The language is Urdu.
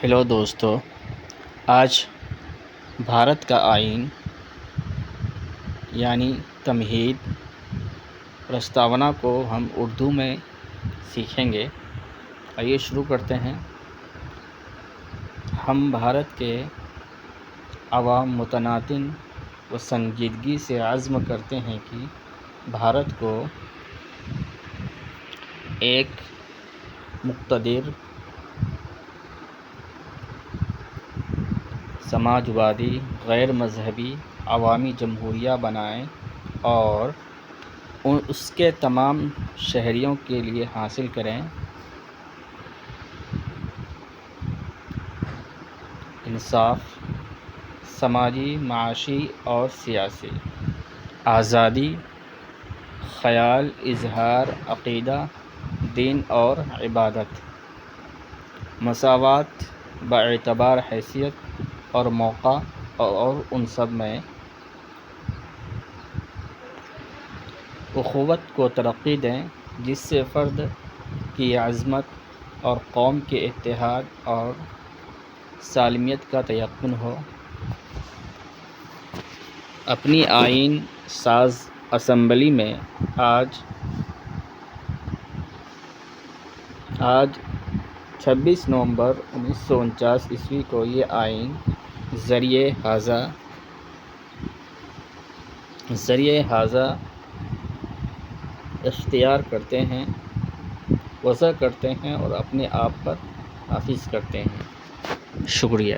ہیلو دوستو، آج بھارت کا آئین یعنی تمہید پرستاونا کو ہم اردو میں سیکھیں گے۔ آئیے شروع کرتے ہیں۔ ہم بھارت کے عوام متمدن و سنجیدگی سے عزم کرتے ہیں کہ بھارت کو ایک مقتدر، سماجوادی، غیر مذہبی عوامی جمہوریہ بنائیں اور اس کے تمام شہریوں کے لیے حاصل کریں انصاف، سماجی، معاشی اور سیاسی آزادی، خیال، اظہار عقیدہ، دین اور عبادت، مساوات باعتبار حیثیت اور موقع، اور ان سب میں اخوت کو ترقی دیں جس سے فرد کی عظمت اور قوم کے اتحاد اور سالمیت کا تیقن ہو۔ اپنی آئین ساز اسمبلی میں آج 26 نومبر 1949 کو یہ آئین ذریعہ ہاضہ اختیار کرتے ہیں، وضع کرتے ہیں اور اپنے آپ پر نافذ کرتے ہیں۔ شکریہ۔